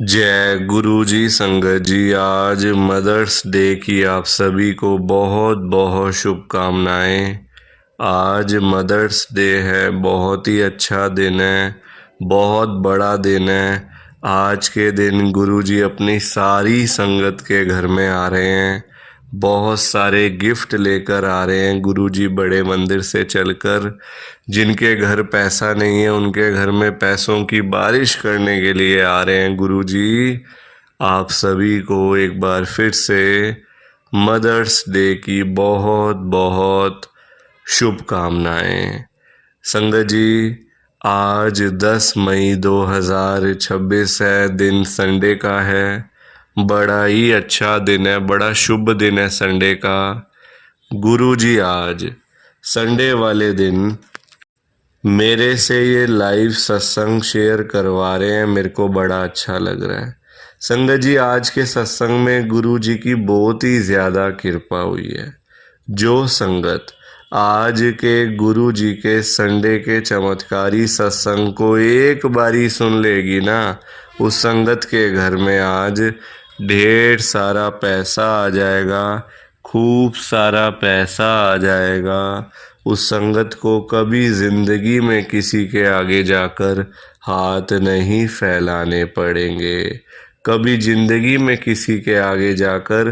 जय गुरु जी। संगत जी, आज मदर्स डे की आप सभी को बहुत बहुत शुभकामनाएं। आज मदर्स डे है, बहुत ही अच्छा दिन है, बहुत बड़ा दिन है। आज के दिन गुरु जी अपनी सारी संगत के घर में आ रहे हैं, बहुत सारे गिफ्ट लेकर आ रहे हैं। गुरुजी बड़े मंदिर से चलकर जिनके घर पैसा नहीं है उनके घर में पैसों की बारिश करने के लिए आ रहे हैं। गुरुजी आप सभी को एक बार फिर से मदर्स डे की बहुत बहुत शुभकामनाएं। संगत जी, आज 10 मई 2026 है, दिन संडे का है। बड़ा ही अच्छा दिन है, बड़ा शुभ दिन है संडे का। गुरुजी आज संडे वाले दिन मेरे से ये लाइव सत्संग शेयर करवा रहे हैं, मेरे को बड़ा अच्छा लग रहा है। संगत जी, आज के सत्संग में गुरु जी की बहुत ही ज़्यादा कृपा हुई है। जो संगत आज के गुरु जी के संडे के चमत्कारी सत्संग को एक बारी सुन लेगी ना, उस संगत के घर में आज ढेर सारा पैसा आ जाएगा, खूब सारा पैसा आ जाएगा। उस संगत को कभी जिंदगी में किसी के आगे जाकर हाथ नहीं फैलाने पड़ेंगे, कभी जिंदगी में किसी के आगे जाकर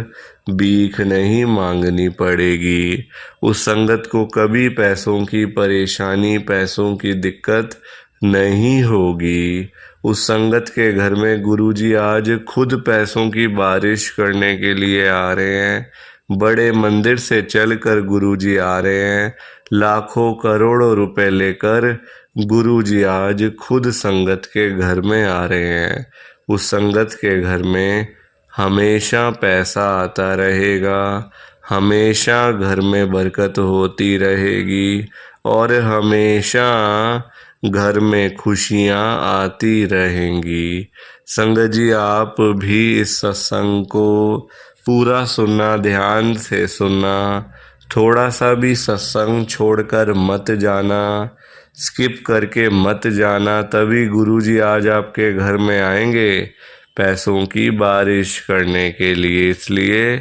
भीख नहीं मांगनी पड़ेगी। उस संगत को कभी पैसों की परेशानी, पैसों की दिक्कत नहीं होगी। उस संगत के घर में गुरुजी आज खुद पैसों की बारिश करने के लिए आ रहे हैं। बड़े मंदिर से चलकर गुरुजी आ रहे हैं, लाखों करोड़ों रुपए लेकर गुरुजी आज खुद संगत के घर में आ रहे हैं। उस संगत के घर में हमेशा पैसा आता रहेगा, हमेशा घर में बरकत होती रहेगी और हमेशा घर में खुशियाँ आती रहेंगी। संगत जी, आप भी इस सत्संग को पूरा सुनना, ध्यान से सुनना, थोड़ा सा भी सत्संग छोड़कर मत जाना, स्किप करके मत जाना। तभी गुरुजी आज आपके घर में आएंगे पैसों की बारिश करने के लिए। इसलिए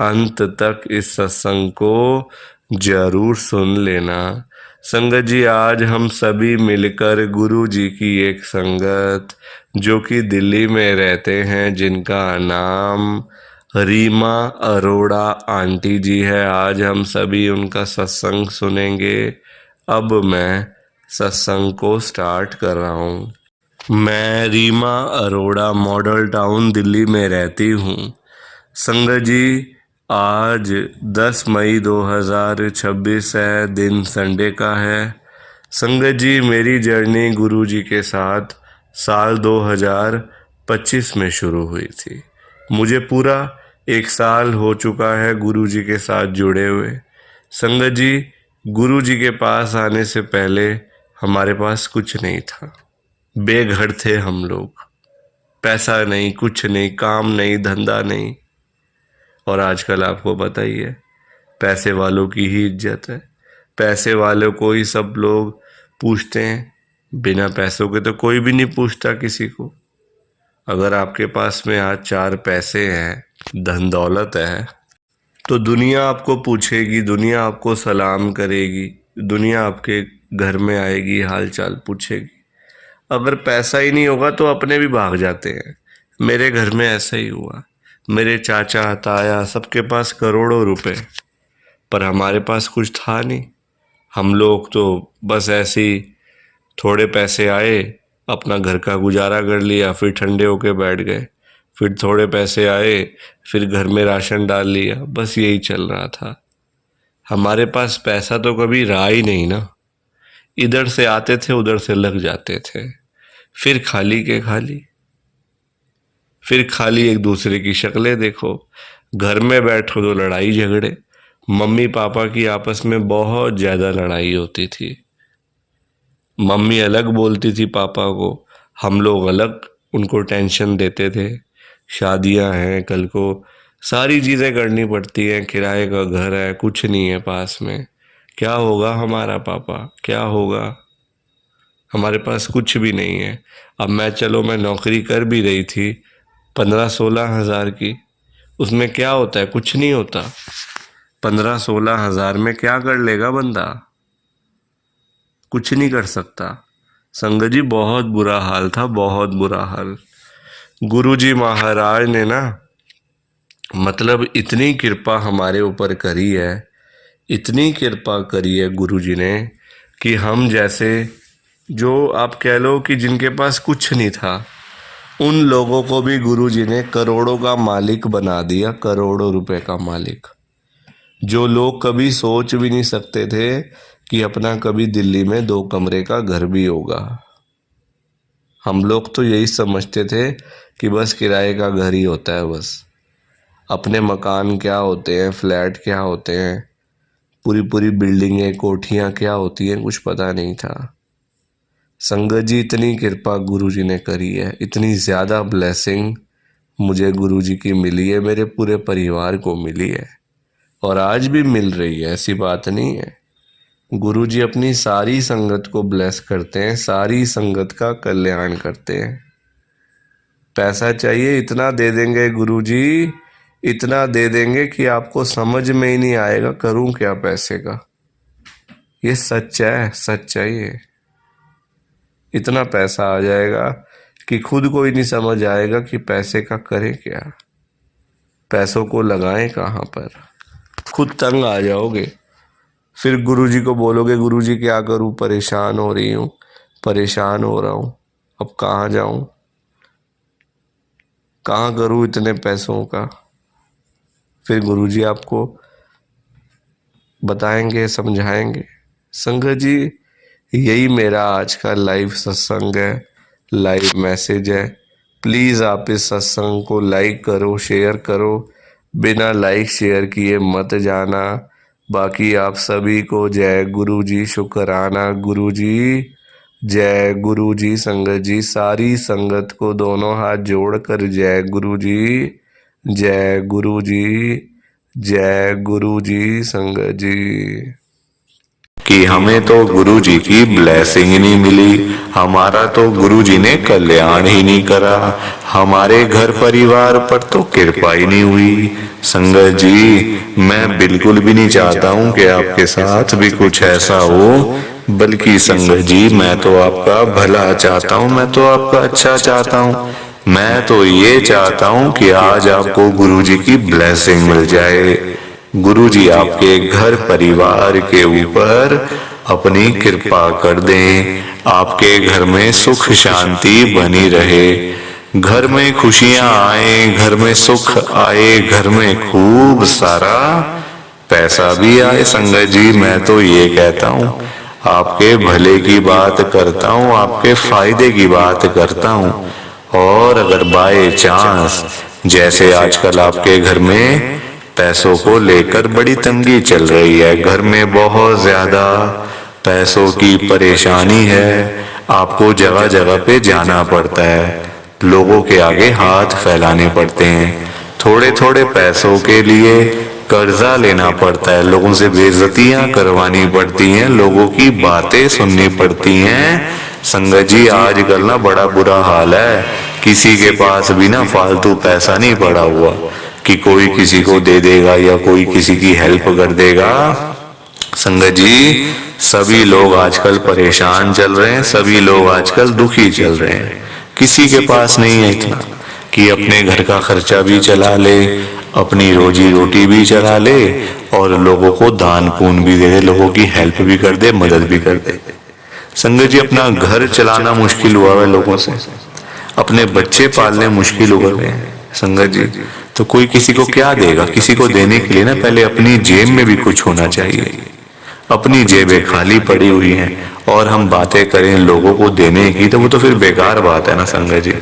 अंत तक इस सत्संग को जरूर सुन लेना। संगत जी, आज हम सभी मिलकर गुरु जी की एक संगत जो कि दिल्ली में रहते हैं, जिनका नाम रीमा अरोड़ा आंटी जी है, आज हम सभी उनका सत्संग सुनेंगे। अब मैं सत्संग को स्टार्ट कर रहा हूँ। मैं रीमा अरोड़ा मॉडल टाउन दिल्ली में रहती हूँ। संगत जी, आज 10 मई 2026 है, दिन संडे का है। संगत जी, मेरी जर्नी गुरु जी के साथ साल 2025 में शुरू हुई थी। मुझे पूरा 1 साल हो चुका है गुरु जी के साथ जुड़े हुए। संगत जी, गुरु जी के पास आने से पहले हमारे पास कुछ नहीं था, बेघर थे हम लोग, पैसा नहीं, कुछ नहीं, काम नहीं, धंधा नहीं। और आजकल आपको पता ही है, पैसे वालों की ही इज्जत है, पैसे वालों को ही सब लोग पूछते हैं, बिना पैसों के तो कोई भी नहीं पूछता किसी को। अगर आपके पास में आज 4 पैसे हैं, धन दौलत है, तो दुनिया आपको पूछेगी, दुनिया आपको सलाम करेगी, दुनिया आपके घर में आएगी, हाल चाल पूछेगी। अगर पैसा ही नहीं होगा तो अपने भी भाग जाते हैं। मेरे घर में ऐसा ही हुआ। मेरे चाचा ताया सबके पास करोड़ों रुपए, पर हमारे पास कुछ था नहीं। हम लोग तो बस ऐसे ही थोड़े पैसे आए, अपना घर का गुजारा कर लिया, फिर ठंडे होके बैठ गए। फिर थोड़े पैसे आए, फिर घर में राशन डाल लिया, बस यही चल रहा था। हमारे पास पैसा तो कभी रहा ही नहीं ना। इधर से आते थे, उधर से लग जाते थे, फिर खाली के खाली, फिर खाली। एक दूसरे की शक्लें देखो, घर में बैठो तो लड़ाई झगड़े। मम्मी पापा की आपस में बहुत ज़्यादा लड़ाई होती थी। मम्मी अलग बोलती थी पापा को, हम लोग अलग उनको टेंशन देते थे। शादियां हैं कल को, सारी चीज़ें करनी पड़ती हैं, किराए का घर है, कुछ नहीं है पास में, क्या होगा हमारा पापा, क्या होगा। हमारे पास कुछ भी नहीं है। अब मैं नौकरी कर भी रही थी 15-16 हज़ार की, उसमें क्या होता है? कुछ नहीं होता। 15-16 हज़ार में क्या कर लेगा बंदा? कुछ नहीं कर सकता। संगत जी बहुत बुरा हाल था, बहुत बुरा हाल। गुरुजी महाराज ने ना मतलब इतनी कृपा हमारे ऊपर करी है, इतनी कृपा करी है गुरुजी ने कि हम जैसे, जो आप कह लो कि जिनके पास कुछ नहीं था, उन लोगों को भी गुरुजी ने करोड़ों का मालिक बना दिया, करोड़ों रुपए का मालिक। जो लोग कभी सोच भी नहीं सकते थे कि अपना कभी दिल्ली में 2 कमरे का घर भी होगा। हम लोग तो यही समझते थे कि बस किराए का घर ही होता है, बस अपने मकान क्या होते हैं, फ्लैट क्या होते हैं, पूरी पूरी बिल्डिंगें, कोठियाँ क्या होती हैं, कुछ पता नहीं था। संगत जी इतनी कृपा गुरुजी ने करी है, इतनी ज़्यादा ब्लेसिंग मुझे गुरुजी की मिली है, मेरे पूरे परिवार को मिली है और आज भी मिल रही है, ऐसी बात नहीं है। गुरुजी अपनी सारी संगत को ब्लेस करते हैं, सारी संगत का कल्याण करते हैं। पैसा चाहिए इतना दे देंगे गुरुजी, इतना दे देंगे कि आपको समझ में ही नहीं आएगा करूं क्या पैसे का। ये सच है, सच है ये। इतना पैसा आ जाएगा कि खुद को ही नहीं समझ आएगा कि पैसे का करें क्या, पैसों को लगाएं कहाँ पर। खुद तंग आ जाओगे, फिर गुरुजी को बोलोगे गुरुजी क्या करूं, परेशान हो रही हूँ, परेशान हो रहा हूँ, अब कहाँ जाऊं, कहाँ करूं इतने पैसों का। फिर गुरुजी आपको बताएंगे, समझाएंगे। संगत जी यही मेरा आज का लाइव सत्संग है, लाइव मैसेज है। प्लीज़ आप इस सत्संग को लाइक करो, शेयर करो, बिना लाइक शेयर किए मत जाना। बाकी आप सभी को जय गुरु जी, शुक्राना गुरु जी, जय गुरु जी। संगत जी सारी संगत को दोनों हाथ जोड़कर जय गुरु जी, जय गुरु जी, जय गुरु जी। संगत जी कि हमें तो गुरु जी की ब्लेसिंग ही नहीं मिली, हमारा तो गुरु जी ने कल्याण ही नहीं करा, हमारे घर परिवार पर तो कृपा ही नहीं हुई। संगत जी मैं बिल्कुल भी नहीं चाहता हूँ कि आपके साथ भी कुछ ऐसा हो, बल्कि संगत जी मैं तो आपका भला चाहता हूँ, मैं तो आपका अच्छा चाहता हूँ। मैं तो ये चाहता हूँ कि आज आपको गुरु जी की ब्लेसिंग मिल जाए, गुरु जी आपके घर परिवार के ऊपर अपनी कृपा कर दें, आपके घर में सुख शांति बनी रहे, घर में खुशियां आए, घर में सुख आए, घर में खूब सारा पैसा भी आए। संगत जी मैं तो ये कहता हूँ, आपके भले की बात करता हूँ, आपके फायदे की बात करता हूँ। और अगर बाय चांस जैसे आजकल आपके घर में पैसों को लेकर बड़ी तंगी चल रही है, घर में बहुत ज्यादा पैसों की परेशानी है, आपको जगह जगह पे जाना पड़ता है, लोगों के आगे हाथ फैलाने पड़ते हैं, थोड़े थोड़े पैसों के लिए कर्जा लेना पड़ता है, लोगों से बेइज्जतियां करवानी पड़ती हैं, लोगों की बातें सुननी पड़ती हैं। संगत जी आजकल ना बड़ा बुरा हाल है, किसी के पास भी ना फालतू पैसा नहीं पड़ा हुआ कि कोई किसी को दे देगा या कोई किसी की हेल्प कर देगा। संगत जी सभी लोग आजकल परेशान चल रहे हैं, सभी लोग आजकल दुखी चल रहे हैं, किसी के पास नहीं है इतना कि अपने घर का खर्चा भी चला ले, अपनी रोजी रोटी भी चला ले और लोगों को दान पुण्य भी दे दे, लोगों की हेल्प भी कर दे, मदद भी कर दे। संगत जी अपना घर चलाना मुश्किल हुआ है लोगों से, अपने बच्चे पालने मुश्किल हो गए हैं। संगत जी तो कोई किसी को क्या देगा, किसी को देने के लिए ना पहले अपनी जेब में भी कुछ होना चाहिए। अपनी जेबें खाली पड़ी हुई हैं और हम बातें करें लोगों को देने की, तो वो तो फिर बेकार बात है ना संगत जी,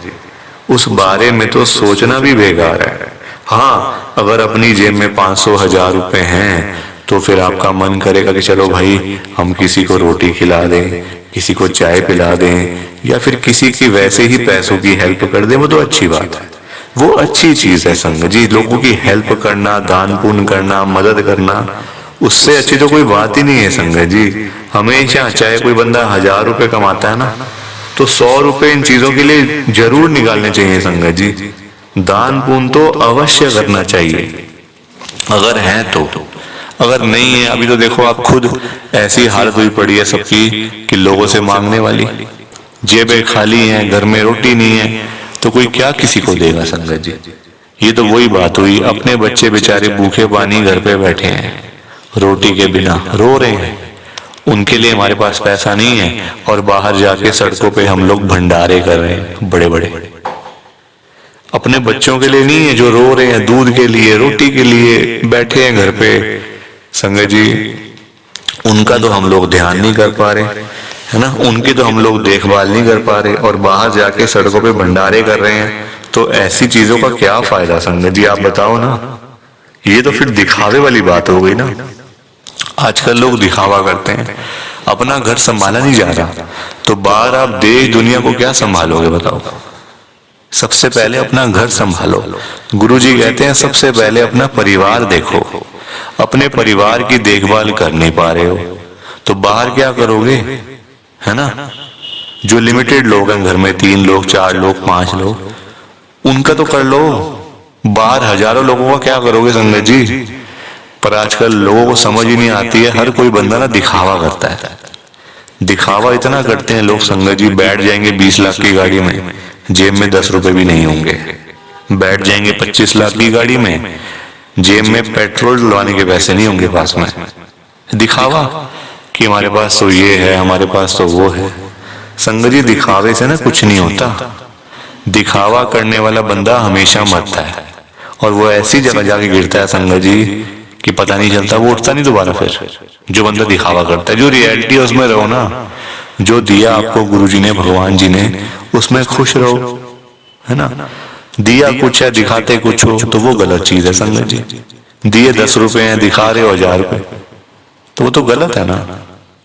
उस बारे में तो सोचना भी बेकार है। हाँ अगर अपनी जेब में 500-1000 रुपए हैं तो फिर आपका मन करेगा कि चलो भाई हम किसी को रोटी खिला दें, किसी को चाय पिला दें या फिर किसी की वैसे ही पैसों की हेल्प कर दें, वो तो अच्छी बात है, वो अच्छी चीज है संगत जी। लोगों की हेल्प करना, दान पुण्य करना, मदद करना, उससे अच्छी तो कोई बात ही नहीं है संगत जी। हमेशा चाहे कोई बंदा 1000 रुपए कमाता है ना, तो 100 रुपए इन चीजों के लिए जरूर निकालने चाहिए संगत जी। दान पुण्य तो अवश्य करना चाहिए अगर है तो। अगर नहीं है, अभी तो देखो आप खुद, ऐसी हालत हुई पड़ी है सबकी कि लोगों से मांगने वाली, जेबें खाली हैं, घर में रोटी नहीं है, तो कोई क्या किसी को देगा संगत जी। ये तो वही बात हुई, अपने बच्चे बेचारे भूखे पानी घर पे बैठे हैं, रोटी के बिना रो रहे हैं, उनके लिए हमारे पास पैसा नहीं है, और बाहर जाके सड़कों पे हम लोग भंडारे कर रहे हैं बड़े बड़े। अपने बच्चों के लिए नहीं है जो रो रहे हैं, दूध के लिए, रोटी के लिए बैठे हैं घर पे संगत जी, उनका तो हम लोग ध्यान नहीं कर पा रहे, है ना, उनकी तो हम लोग देखभाल नहीं कर पा रहे, और बाहर जाके सड़कों पे भंडारे कर रहे हैं। तो ऐसी चीजों का क्या फायदा संगत जी, आप बताओ ना। ये तो फिर दिखावे वाली बात हो गई ना। आजकल लोग दिखावा करते हैं, अपना घर संभाला नहीं जा रहा, तो बाहर आप देश दुनिया को क्या संभालोगे बताओ। सबसे पहले अपना घर संभालो। गुरुजी कहते हैं सबसे पहले अपना परिवार देखो। अपने परिवार की देखभाल कर नहीं पा रहे हो तो बाहर क्या करोगे, है ना। जो लिमिटेड लोग हैं घर में, 3 लोग, 4 लोग, 5 लोग, उनका तो कर लो। बाहर हजारों लोगों का क्या करोगे संगत जी। पर आजकल लोगों को समझ ही नहीं आती है, हर कोई बंदा ना दिखावा करता है। दिखावा इतना करते हैं लोग संगत जी, बैठ जाएंगे 20 लाख की गाड़ी में, जेब में 10 रुपए भी नहीं होंगे। बैठ जाएंगे 25 लाख की गाड़ी में, जेब में पेट्रोल डलवाने के पैसे नहीं होंगे पास में। दिखावा कि हमारे पास तो ये है, हमारे पास तो वो है। संगत जी दिखावे से ना कुछ नहीं होता। दिखावा करने वाला बंदा हमेशा मरता है, और वो ऐसी जगह जाके गिरता है संगत जी कि पता नहीं चलता, वो उठता नहीं दोबारा फिर। जो बंदा दिखावा करता है, जो रियलिटी है उसमें रहो ना। जो दिया आपको गुरुजी ने, भगवान जी ने, उसमें खुश रहो, है ना। दिया कुछ है, दिखाते कुछ हो, तो वो गलत चीज है संगत जी। दिए 10 रुपए हैं, दिखा रहे हो 1000 रुपए, तो वो तो गलत है ना।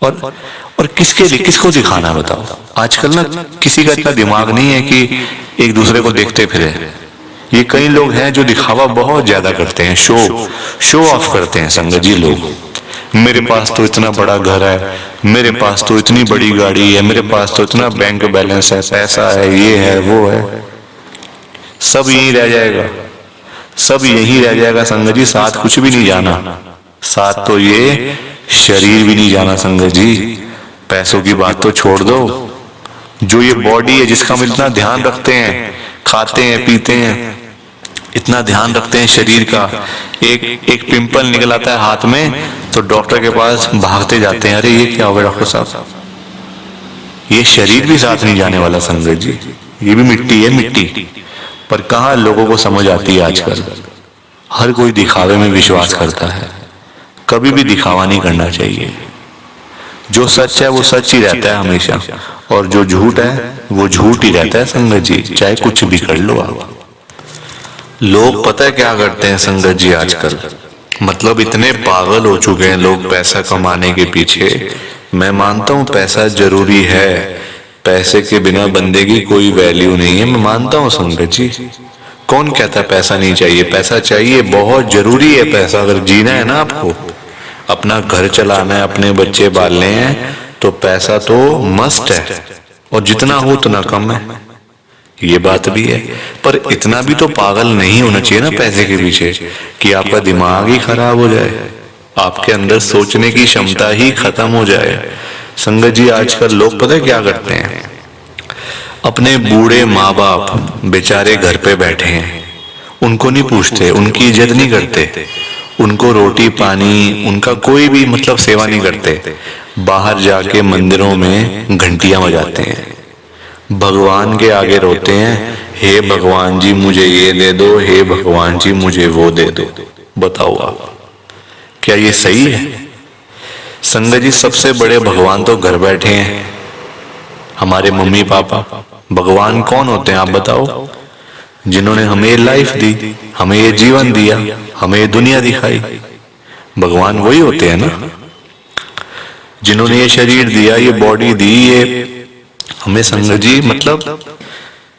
और किसके लिए, किसको दिखाना बताओ। आजकल ना किसी का इतना दिमाग नहीं है कि एक दूसरे को देखते फिरे। ये कई लोग हैं जो दिखावा बहुत ज्यादा करते हैं, शो ऑफ करते हैं संगत जी लोग। मेरे पास तो इतना बड़ा घर है, मेरे पास तो इतनी बड़ी गाड़ी है, मेरे पास तो इतना बैंक बैलेंस है, पैसा है, ये है, वो है। सब यहीं रह जाएगा, सब यहीं रह जाएगा संगत जी। साथ कुछ भी नहीं जाना, साथ तो ये शरीर भी नहीं जाना संगत जी। पैसों की बात तो छोड़ दो, जो ये बॉडी है जिसका हम इतना ध्यान रखते हैं, खाते हैं, पीते हैं, इतना ध्यान रखते हैं शरीर का, एक पिंपल निकल आता है हाथ में तो डॉक्टर के पास भागते जाते हैं, अरे ये क्या होगा डॉक्टर साहब। ये शरीर भी साथ नहीं जाने वाला संगत जी, ये भी मिट्टी है, मिट्टी। पर कहाँ लोगों को समझ आती है आजकल। हर कोई दिखावे में विश्वास करता है, कभी भी दिखावा नहीं करना चाहिए। जो सच है वो सच ही रहता है हमेशा, और जो झूठ है वो झूठ ही रहता है संगत जी, चाहे कुछ भी कर लो आप। लोग पता है क्या करते हैं संगत जी आजकल, मतलब इतने पागल हो चुके हैं लोग पैसा कमाने के पीछे। मैं मानता हूँ पैसा जरूरी है, पैसे के बिना बंदे की कोई वैल्यू नहीं है, मैं मानता हूँ संगत जी। कौन कहता है पैसा नहीं चाहिए, पैसा चाहिए, बहुत जरूरी है पैसा। अगर जीना है ना आपको, अपना घर चलाना है, अपने बच्चे पालने हैं, तो पैसा तो मस्ट है, और जितना हो उतना कम है, ये बात भी है। पर इतना भी तो पागल नहीं होना चाहिए ना पैसे के पीछे कि आपका दिमाग ही खराब हो जाए, आपके अंदर सोचने की क्षमता ही खत्म हो जाए। संगत जी आजकल लोग पता है क्या करते हैं, अपने बूढ़े माँ बाप बेचारे घर पे बैठे हैं, उनको नहीं पूछते, उनकी इज्जत नहीं करते, उनको रोटी पानी, उनका कोई भी मतलब सेवा नहीं करते। बाहर जाके मंदिरों में घंटियां बजाते हैं, भगवान के आगे रोते हैं, हे भगवान जी मुझे ये दे दो, हे भगवान जी मुझे वो दे दो। बताओ आप, क्या ये सही है? संगत जी सबसे बड़े भगवान तो घर बैठे हैं, हमारे मम्मी पापा। भगवान कौन होते हैं आप बताओ? जिन्होंने हमें लाइफ दी, हमें ये जीवन दिया, हमें ये दुनिया दिखाई, भगवान वही होते हैं ना। जिन्होंने ये शरीर दिया, ये बॉडी दी, ये हमें संगत जी मतलब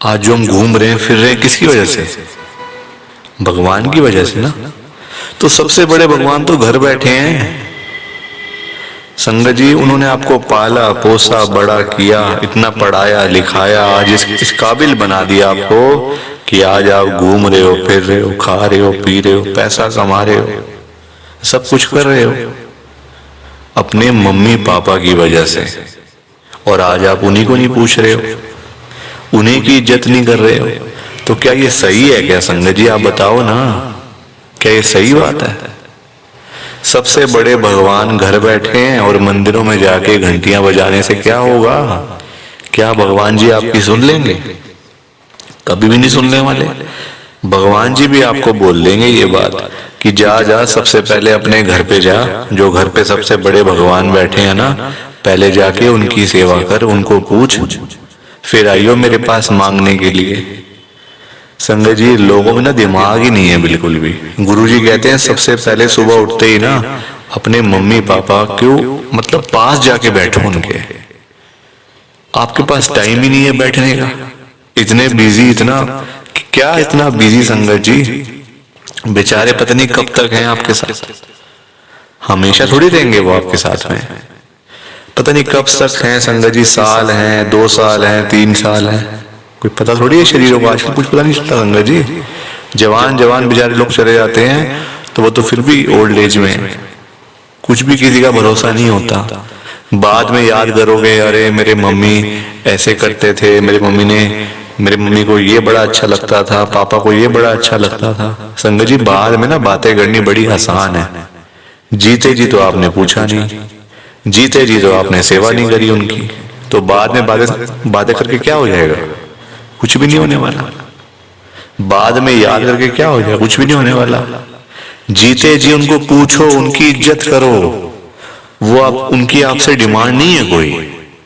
आज जो हम घूम रहे हैं, फिर रहे हैं, किसकी वजह से? भगवान की वजह से ना। तो सबसे बड़े भगवान तो घर बैठे हैं। संगत जी उन्होंने आपको पाला पोसा बड़ा किया, इतना पढ़ाया लिखाया, आज इस काबिल बना दिया आपको कि आज आप घूम रहे हो, फिर रहे हो, खा रहे हो, पी रहे हो, पैसा कमा रहे हो, सब कुछ कर रहे हो अपने मम्मी पापा की वजह से। और आज आप उन्हीं को नहीं पूछ रहे हो, उन्हीं की इज्जत नहीं कर रहे हो। तो क्या ये सही है क्या संगत जी? आप बताओ ना, क्या ये सही बात है? सबसे बड़े भगवान घर बैठे हैं और मंदिरों में जाके घंटियां बजाने से क्या होगा? क्या भगवान जी आपकी सुन लेंगे? कभी भी नहीं सुनने वाले। भगवान जी भी आपको बोल देंगे ये बात कि जा जा सबसे पहले अपने घर पे जा, जो घर पे सबसे बड़े भगवान बैठे हैं ना, पहले जाके उनकी सेवा कर, उनको पूछ, फिर आइयो मेरे पास मांगने के लिए। संगत जी लोगों में ना दिमाग ही नहीं है बिल्कुल भी। गुरुजी कहते हैं सबसे पहले सुबह उठते ही ना अपने मम्मी पापा क्यों मतलब पास जाके बैठो उनके। आपके पास टाइम ही नहीं है बैठने का, इतने बिजी, इतना क्या इतना बिजी संगत जी, बेचारे पता नहीं कब तक हैं आपके साथ, हमेशा थोड़ी रहेंगे वो आपके साथ में, पता नहीं कब तक हैं संगत जी, साल हैं, 2 साल हैं, 3 साल हैं, कोई पता थोड़ी है शरीरों का। आजकल कुछ पता नहीं चलता संगत जी, जवान जवान बेचारे लोग चले जाते हैं तो वो तो फिर भी ओल्ड एज में, कुछ भी किसी का भरोसा नहीं होता। बाद में याद करोगे अरे मेरे मम्मी ऐसे करते थे, मेरे मम्मी को ये बड़ा अच्छा लगता था, पापा को ये बड़ा अच्छा लगता था। संगत जी बाद में ना बातें करनी बड़ी आसान है, जीते जी तो आपने पूछा नहीं, जीते जी तो आपने सेवा नहीं करी उनकी, तो बाद में बातें करके क्या हो जाएगा? कुछ भी नहीं होने वाला। बाद में याद करके क्या हो जाएगा? कुछ भी नहीं होने वाला। जीते जी उनको पूछो, उनकी इज्जत करो। वो आप उनकी आपसे डिमांड नहीं है कोई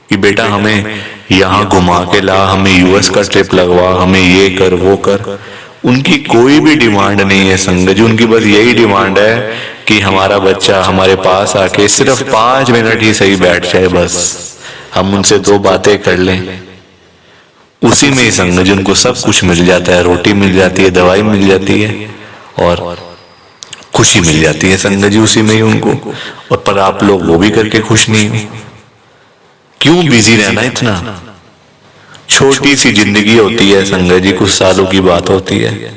कि बेटा हमें यहाँ घुमा के ला, हमें यूएस का ट्रिप लगवा, हमें ये कर वो कर। उनकी कोई भी डिमांड नहीं है संगत जी, उनकी बस यही डिमांड है कि हमारा बच्चा हमारे पास आके सिर्फ 5 मिनट ही सही बैठ जाए, बस हम उनसे 2 बातें कर लें। उसी में ही संगत जी उनको सब कुछ मिल जाता है, रोटी मिल जाती है, दवाई मिल जाती है और खुशी मिल जाती है संगत जी उसी में ही उनको। और पर आप लोग वो भी करके खुश नहीं हो, क्यों बिजी रहना इतना? छोटी सी जिंदगी होती है संगत जी, कुछ सालों की बात होती है,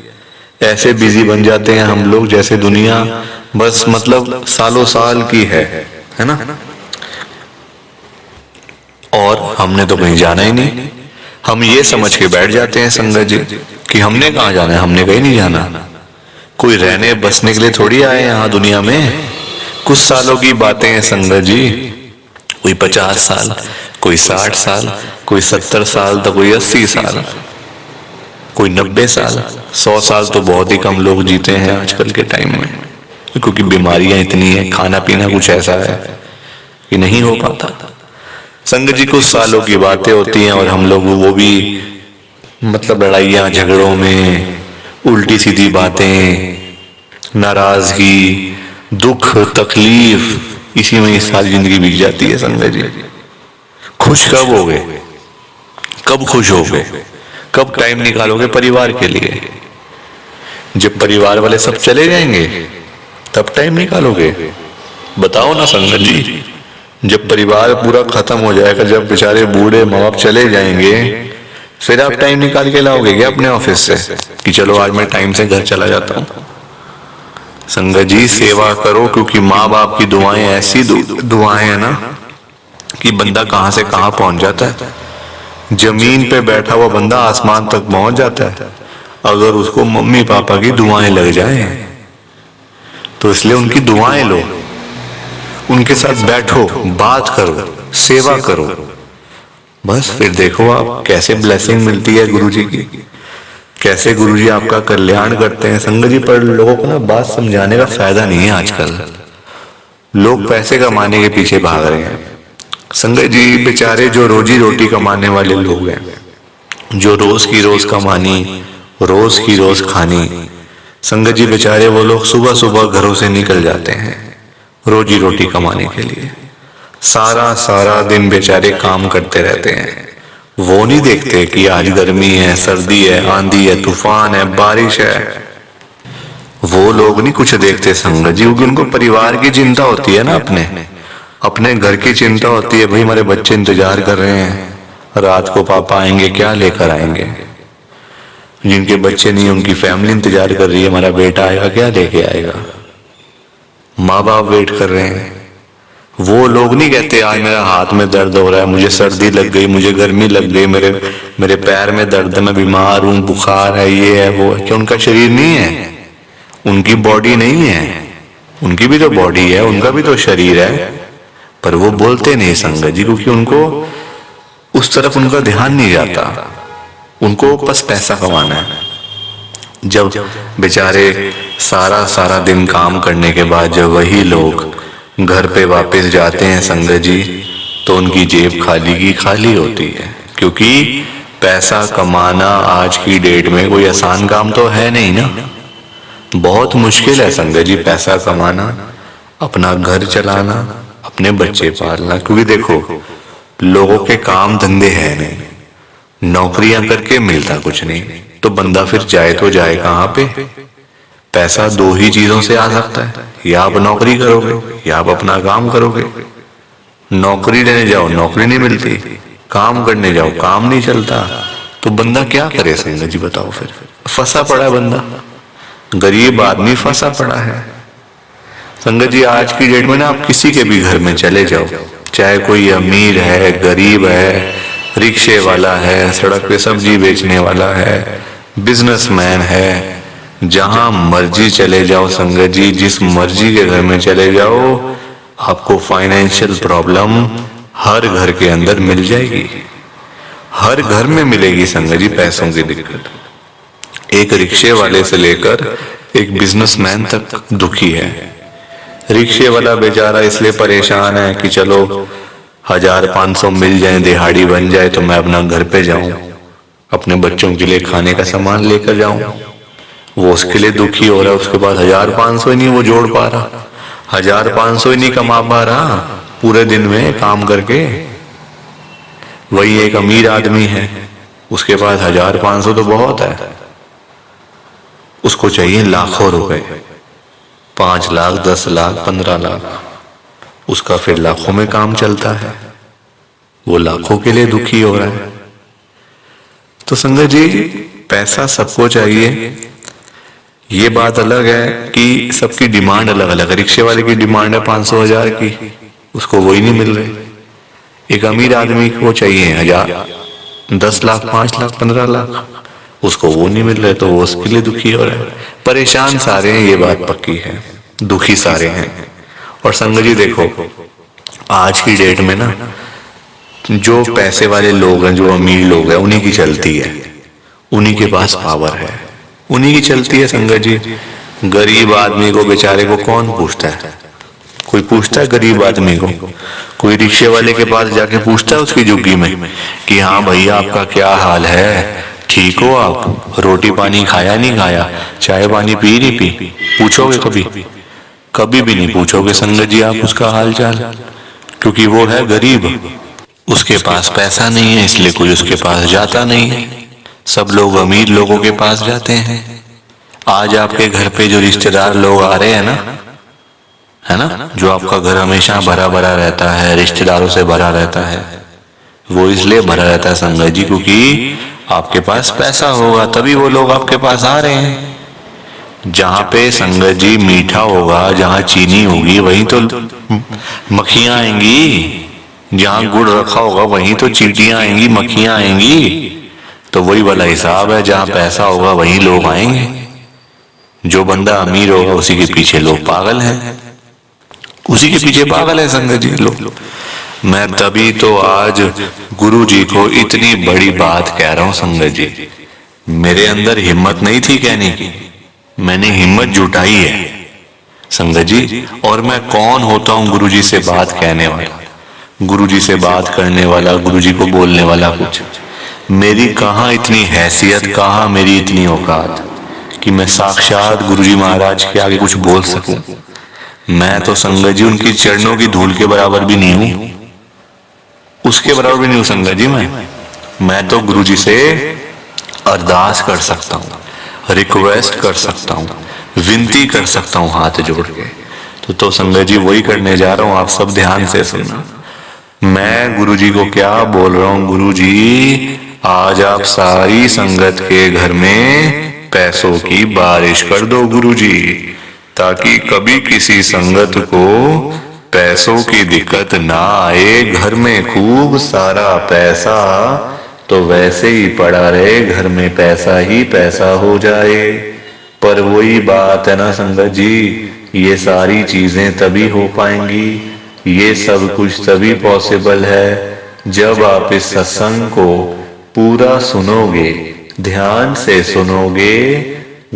ऐसे बिजी बन जाते हैं हम लोग जैसे दुनिया बस मतलब सालों साल की है ना। और हमने तो कहीं जाना ही नहीं, हम ये समझ के बैठ जाते हैं संगत जी कि हमने कहाँ जाना है, हमने कहीं नहीं जाना। कोई रहने बसने के लिए थोड़ी आए यहाँ दुनिया में। कुछ सालों की बातें हैं संगत जी, कोई 50 साल, कोई 60 साल, कोई 70 साल, तो कोई 80 साल, कोई 90 साल, 100 साल तो बहुत ही कम लोग जीते हैं आजकल के टाइम में, क्योंकि बीमारियां इतनी है, खाना पीना कुछ ऐसा है कि नहीं हो पाता। संगत जी कुछ सालों की बातें होती हैं और हम लोग वो भी मतलब लड़ाइयां झगड़ों में, उल्टी सीधी बातें, नाराजगी, दुख तकलीफ, इसी में सारी जिंदगी बीत जाती है संगत जी। खुश कब होगे? कब खुश होगे? कब टाइम निकालोगे परिवार के लिए? जब परिवार वाले सब चले जाएंगे तब टाइम निकालोगे? बताओ ना संगत जी। जब परिवार पूरा खत्म हो जाएगा, जब बेचारे बूढ़े माँ बाप चले जाएंगे, फिर आप टाइम निकाल के लाओगे क्या अपने ऑफिस से कि चलो आज मैं टाइम से घर चला जाता हूँ? संगत जी सेवा करो, क्योंकि माँ बाप की दुआएं ऐसी दुआएं है ना कि बंदा कहाँ से कहाँ पहुंच जाता है। जमीन पे बैठा हुआ बंदा आसमान तक पहुंच जाता है अगर उसको मम्मी पापा की दुआएं लग जाए। तो इसलिए उनकी दुआएं लो, उनके साथ बैठो, बात करो, सेवा करो, बस फिर देखो आप कैसे ब्लेसिंग मिलती है गुरुजी की, कैसे गुरुजी आपका कल्याण करते हैं संगत जी। पर लोगों को ना बात समझाने का फायदा नहीं है आजकल, लोग पैसे कमाने के पीछे भाग रहे हैं संगत जी। बेचारे जो रोजी रोटी कमाने वाले लोग हैं, जो रोज की रोज कमानी, रोज की रोज खानी, संगत जी बेचारे वो लोग सुबह सुबह घरों से निकल जाते हैं रोजी रोटी कमाने के लिए, सारा सारा दिन बेचारे काम करते रहते हैं। वो नहीं देखते कि आज गर्मी है, सर्दी है, आंधी है, तूफान है, बारिश है। वो लोग नहीं कुछ देखते संगत जी, क्योंकि उनको परिवार की चिंता होती है ना अपने। अपने घर की चिंता होती है, भाई हमारे बच्चे इंतजार कर रहे हैं रात को पापा आएंगे क्या लेकर आएंगे। जिनके बच्चे नहीं उनकी फैमिली इंतजार कर रही है, हमारा बेटा आएगा क्या लेके आएगा। माँ बाप वेट कर रहे हैं। वो लोग नहीं कहते आज मेरा हाथ में दर्द हो रहा है, मुझे सर्दी लग गई, मुझे गर्मी लग गई, मेरे पैर में दर्द है, मैं बीमार हूँ, बुखार है, ये है वो है। क्या उनका शरीर नहीं है? उनकी बॉडी नहीं है? उनकी भी तो बॉडी है, उनका भी तो शरीर है, पर वो बोलते नहीं संगत जी, क्योंकि उनको उस तरफ उनका ध्यान नहीं जाता। उनको बस पैसा कमाना है। जब बेचारे सारा दिन काम करने के बाद जब वही लोग घर पे वापस जाते हैं संगत जी, तो उनकी जेब खाली की खाली होती है। क्योंकि पैसा कमाना आज की डेट में कोई आसान काम तो है नहीं ना, बहुत मुश्किल है संगत जी पैसा कमाना, अपना घर चलाना, अपने बच्चे पालना। क्योंकि देखो लोगों के काम धंधे है नहीं, नौकरियां करके मिलता कुछ नहीं, तो बंदा फिर जाए तो जाए कहाँ पे। पैसा दो ही चीजों से आ सकता है, या आप नौकरी करोगे या आप अपना काम करोगे। नौकरी लेने जाओ नौकरी नहीं मिलती, काम करने जाओ काम नहीं चलता, तो बंदा क्या करे संगत जी बताओ। फिर फंसा पड़ा है बंदा, गरीब आदमी फंसा पड़ा है संगत जी। आज की डेट में ना आप किसी के भी घर में चले जाओ, चाहे कोई अमीर है, गरीब है, रिक्शे वाला है, सड़क पे सब्जी बेचने वाला है, बिजनेसमैन है, जहां मर्जी चले जाओ संगत जी, जिस मर्जी के घर में चले जाओ, आपको फाइनेंशियल प्रॉब्लम हर घर के अंदर मिल जाएगी। हर घर में मिलेगी संगत जी पैसों की दिक्कत। एक रिक्शे वाले से लेकर एक बिजनेसमैन तक दुखी है। रिक्शे वाला बेचारा इसलिए परेशान है कि चलो 1500 मिल जाए, दिहाड़ी बन जाए तो मैं अपना घर पे जाऊं, अपने बच्चों के लिए खाने का सामान लेकर जाऊं। वो उसके लिए दुखी हो रहा है। उसके बाद 1500 ही नहीं वो जोड़ पा रहा, 1500 ही नहीं कमा पा रहा पूरे दिन में काम करके। वही एक अमीर आदमी है, उसके पास 1500 तो बहुत है, उसको चाहिए लाखों रुपए, 5 लाख 10 लाख 15 लाख, उसका फिर लाखों में काम चलता है, वो लाखों के लिए दुखी हो रहा है। तो संगत जी पैसा सबको चाहिए, ये बात अलग है कि सबकी डिमांड अलग अलग है। रिक्शे वाले की डिमांड है 500 1000 की, उसको वही नहीं मिल रही। एक अमीर आदमी को चाहिए 1000 10 लाख 5 लाख 15 लाख, उसको वो नहीं मिल रहे, तो वो उसके लिए दुखी हो रहा है। परेशान सारे हैं, ये बात पक्की है, दुखी सारे हैं। और संगत जी देखो आज की डेट में ना जो पैसे वाले लोग हैं, जो अमीर लोग हैं, उन्हीं की चलती है, उन्हीं के पास पावर है, उन्हीं की चलती है संगत जी। गरीब आदमी को बेचारे को कौन पूछता है? कोई पूछता है गरीब आदमी को? कोई रिक्शे वाले के पास जाके पूछता है उसकी झुग्गी में कि हाँ भैया आपका क्या हाल है, ठीक हो आप, रोटी पानी खाया नहीं खाया, चाय पानी पी नहीं पी? पूछोगे कभी? कभी भी नहीं पूछोगे संगत जी आप उसका हाल चाल, क्योंकि वो है गरीब, उसके पास पैसा नहीं है, इसलिए कोई उसके पास जाता नहीं है। सब लोग अमीर लोगों के पास जाते हैं। आज आपके घर पे जो रिश्तेदार लोग आ रहे हैं ना, है ना, जो आपका घर हमेशा भरा भरा रहता है, रिश्तेदारों से भरा रहता है, वो इसलिए भरा रहता है संगत जी क्योंकि आपके पास पैसा होगा, तभी वो लोग आपके पास आ रहे हैं। जहां पे संगत जी मीठा होगा, जहां चीनी होगी, वहीं तो मक्खियां आएंगी। जहां गुड़ रखा होगा वहीं तो चींटियां आएंगी, मक्खियां आएंगी। तो वही वाला हिसाब है, जहां पैसा होगा वहीं लोग आएंगे। जो बंदा अमीर होगा उसी के पीछे लोग पागल हैं, उसी के पीछे पागल है संगत जी लोग। मैं तभी तो आज गुरु जी को इतनी बड़ी बात कह रहा हूं संगत जी। मेरे अंदर हिम्मत नहीं थी कहने की, मैंने हिम्मत जुटाई है संगत जी। और मैं कौन होता हूं गुरु जी से बात कहने वाला, गुरु जी से बात करने वाला, गुरु जी को बोलने वाला? कुछ मेरी कहाँ इतनी हैसियत, कहाँ मेरी इतनी औकात कि मैं साक्षात गुरु जी महाराज के आगे कुछ बोल सकूं। मैं तो संगत जी उनकी चरणों की धूल के बराबर भी नहीं हूं, उसके बराबर भी नहीं हूं संगत जी। मैं तो गुरु जी से अरदास कर सकता हूं, रिक्वेस्ट कर सकता हूं, विनती कर सकता हूं हाथ जोड़ के। तो संगत जी वही करने जा रहा हूँ, आप सब ध्यान से सुनना। मैं गुरुजी को क्या बोल रहा हूँ, गुरुजी आज आप सारी संगत के घर में पैसों की बारिश कर दो गुरुजी, ताकि कभी किसी संगत को पैसों की दिक्कत ना आए। घर में खूब सारा पैसा तो वैसे ही पड़ा रहे, घर में पैसा ही पैसा हो जाए। पर वही बात है ना संगत जी, ये सारी चीजें तभी हो पाएंगी, ये सब कुछ तभी पॉसिबल है जब आप इस सत्संग को पूरा सुनोगे, ध्यान से सुनोगे।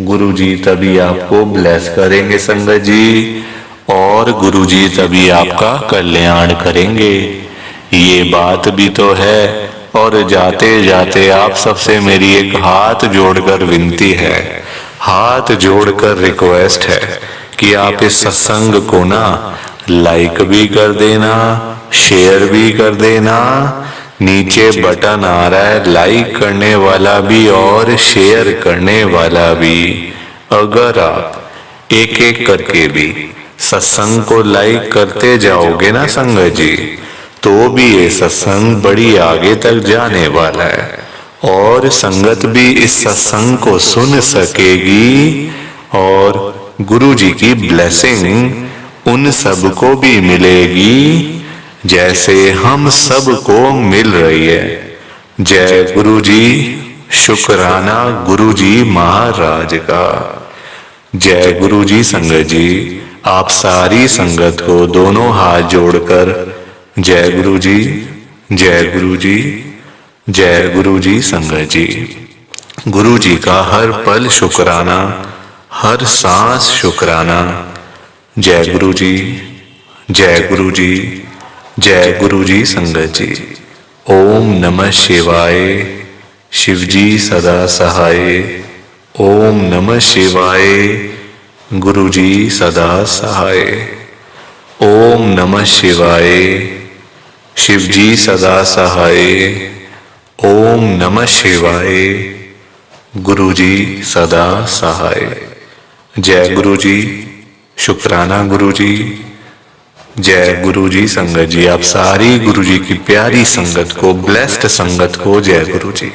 गुरुजी तभी आपको ब्लेस करेंगे संगत जी, और गुरुजी तभी आपका कल्याण करेंगे। ये बात भी तो है। और जाते जाते आप सबसे मेरी एक हाथ जोड़कर विनती है, हाथ जोड़कर रिक्वेस्ट है कि आप इस सत्संग को ना लाइक भी कर देना, शेयर भी कर देना। नीचे बटन आ रहा है लाइक करने वाला भी और शेयर करने वाला भी। अगर आप एक एक करके भी सत्संग को लाइक करते जाओगे ना संगत जी, तो भी ये सत्संग बड़ी आगे तक जाने वाला है, और संगत भी इस सत्संग को सुन सकेगी, और गुरु जी की ब्लेसिंग उन सब को भी मिलेगी जैसे हम सब को मिल रही है। जय गुरु जी, शुक्राना गुरु जी महाराज का। जय गुरु जी संगत जी, आप सारी संगत को दोनों हाथ जोड़कर जय गुरु जी, जय गुरु जी, जय गुरु जी संगत जी। गुरु जी का हर पल शुक्राना, हर सांस शुक्राना। जय गुरु जी, जय गुरु जी, जय गुरु जी संगत जी। ओम नमः शिवाय, शिव जी सदा सहाय। ओम नमः शिवाय, गुरु जी सदा सहाय। ओम नमः शिवाय, शिव जी सदा सहाय। ओम नमः शिवाय, गुरु जी सदा सहाय। जय गुरु जी, शुक्राना गुरु जी। जय गुरु जी संगत जी, आप सारी गुरु जी की प्यारी संगत को, ब्लेस्ड संगत को जय गुरु जी।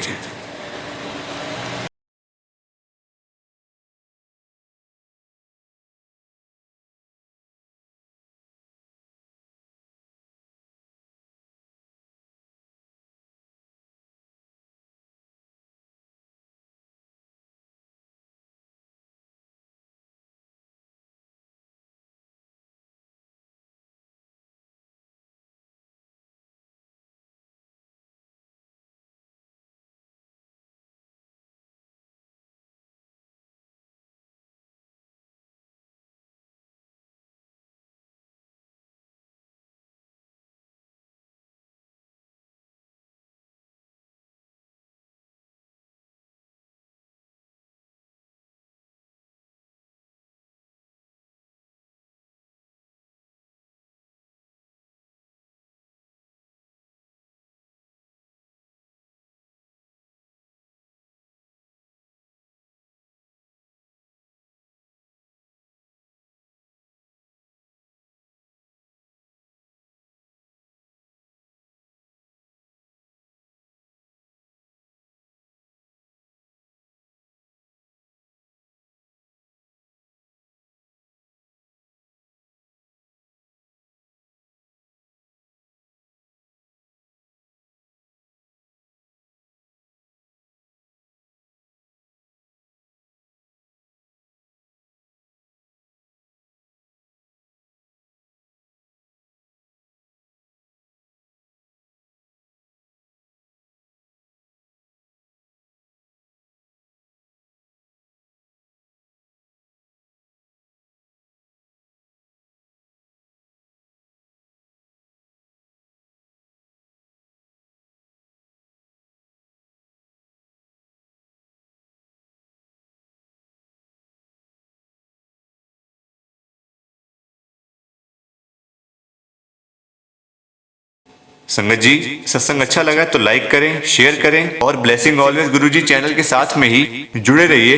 संगत जी, सत्संग अच्छा लगा तो लाइक करें, शेयर करें, और ब्लेसिंग ऑलवेज गुरुजी चैनल के साथ में ही जुड़े रहिए,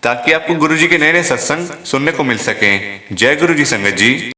ताकि आपको गुरुजी के नए नए सत्संग सुनने को मिल सकें। जय गुरु जी संगत जी।